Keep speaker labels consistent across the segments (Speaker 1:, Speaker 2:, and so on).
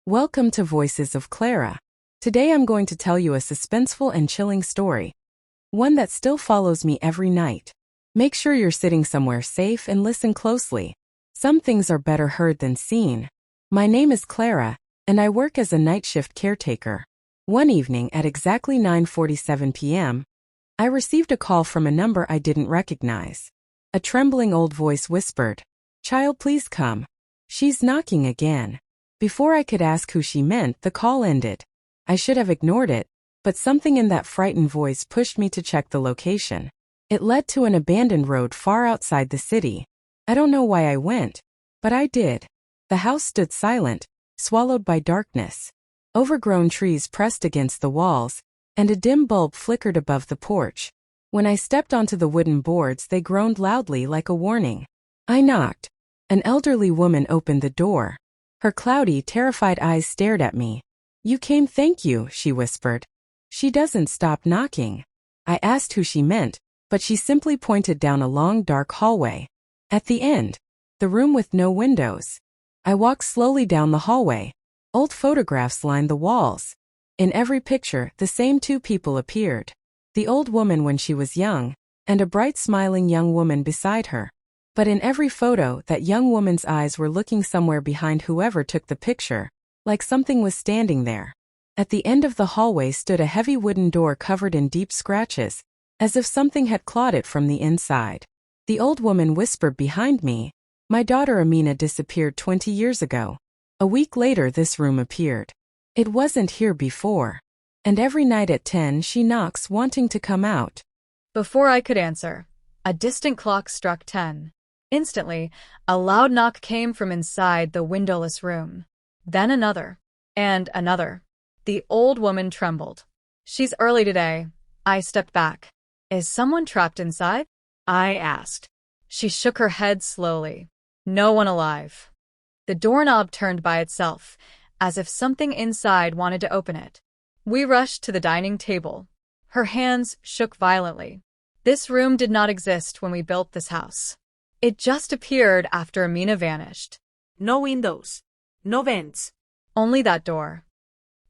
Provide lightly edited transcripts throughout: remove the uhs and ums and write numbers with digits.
Speaker 1: Welcome to Voices of Clara. Today I'm going to tell you a suspenseful and chilling story. One that still follows me every night. Make sure you're sitting somewhere safe and listen closely. Some things are better heard than seen. My name is Clara, and I work as a night shift caretaker. One evening at exactly 9:47 p.m., I received a call from a number I didn't recognize. A trembling old voice whispered, "Child, please come. She's knocking again." Before I could ask who she meant, the call ended. I should have ignored it, but something in that frightened voice pushed me to check the location. It led to an abandoned road far outside the city. I don't know why I went, but I did. The house stood silent, swallowed by darkness. Overgrown trees pressed against the walls, and a dim bulb flickered above the porch. When I stepped onto the wooden boards, they groaned loudly like a warning. I knocked. An elderly woman opened the door. Her cloudy, terrified eyes stared at me. "You came, thank you," she whispered. "She doesn't stop knocking." I asked who she meant, but she simply pointed down a long, dark hallway. At the end, the room with no windows. I walked slowly down the hallway. Old photographs lined the walls. In every picture, the same two people appeared. The old woman when she was young, and a bright smiling young woman beside her. But in every photo, that young woman's eyes were looking somewhere behind whoever took the picture, like something was standing there. At the end of the hallway stood a heavy wooden door covered in deep scratches, as if something had clawed it from the inside. The old woman whispered behind me, "My daughter Amina disappeared 20 years ago. A week later this room appeared. It wasn't here before. And every night at 10 she knocks wanting to come out."
Speaker 2: Before I could answer, a distant clock struck 10. Instantly, a loud knock came from inside the windowless room. Then another. And another. The old woman trembled. "She's early today." I stepped back. "Is someone trapped inside?" I asked. She shook her head slowly. "No one alive." The doorknob turned by itself, as if something inside wanted to open it. We rushed to the dining table. Her hands shook violently. This room did not exist when we built this house. It just appeared after Amina vanished.
Speaker 3: No windows. No vents.
Speaker 2: Only that door.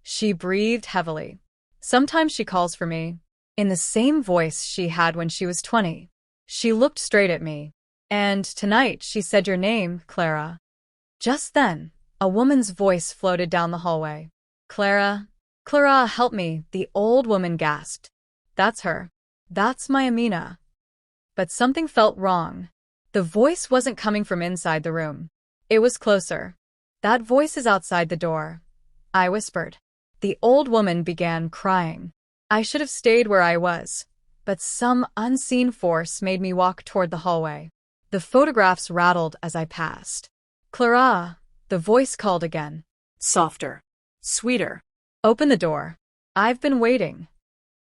Speaker 2: She breathed heavily. Sometimes she calls for me, in the same voice she had when she was 20. She looked straight at me. "And tonight she said your name, Clara." Just then, a woman's voice floated down the hallway. "Clara, Clara, help me," the old woman gasped. "That's her. That's my Amina." But something felt wrong. The voice wasn't coming from inside the room. It was closer. "That voice is outside the door," I whispered. The old woman began crying. I should have stayed where I was, but some unseen force made me walk toward the hallway. The photographs rattled as I passed. "Clara," the voice called again.
Speaker 3: Softer. Sweeter.
Speaker 2: "Open the door. I've been waiting."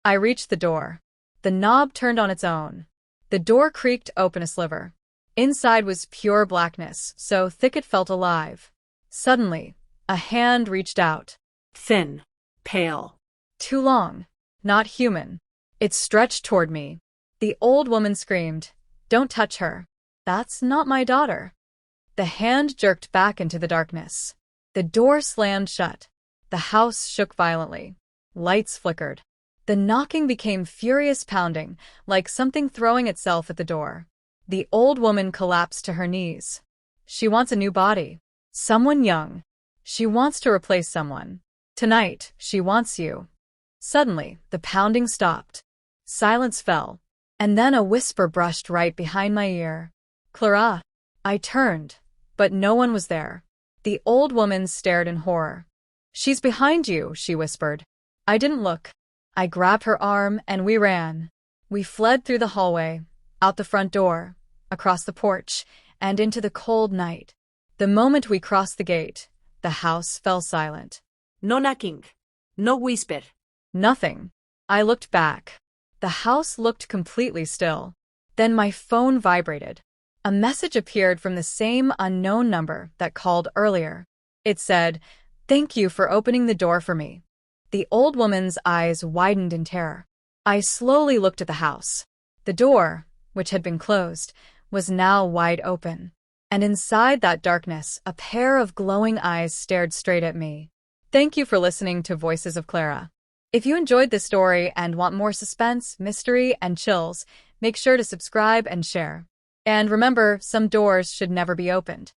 Speaker 2: I reached the door. The knob turned on its own. The door creaked open a sliver. Inside was pure blackness, so thick it felt alive. Suddenly, a hand reached out.
Speaker 3: Thin. Pale.
Speaker 2: Too long. Not human. It stretched toward me. The old woman screamed, "Don't touch her. That's not my daughter." The hand jerked back into the darkness. The door slammed shut. The house shook violently. Lights flickered. The knocking became furious pounding, like something throwing itself at the door. The old woman collapsed to her knees. "She wants a new body. Someone young. She wants to replace someone. Tonight, she wants you." Suddenly, the pounding stopped. Silence fell. And then a whisper brushed right behind my ear. "Clara." I turned, but no one was there. The old woman stared in horror. "She's behind you," she whispered. I didn't look. I grabbed her arm and we ran. We fled through the hallway, out the front door, across the porch, and into the cold night. The moment we crossed the gate, the house fell silent.
Speaker 3: No knocking. No whisper.
Speaker 2: Nothing. I looked back. The house looked completely still. Then my phone vibrated. A message appeared from the same unknown number that called earlier. It said, "Thank you for opening the door for me." The old woman's eyes widened in terror. I slowly looked at the house. The door, which had been closed, was now wide open. And inside that darkness, a pair of glowing eyes stared straight at me. Thank you for listening to Voices of Clara. If you enjoyed this story and want more suspense, mystery, and chills, make sure to subscribe and share. And remember, some doors should never be opened.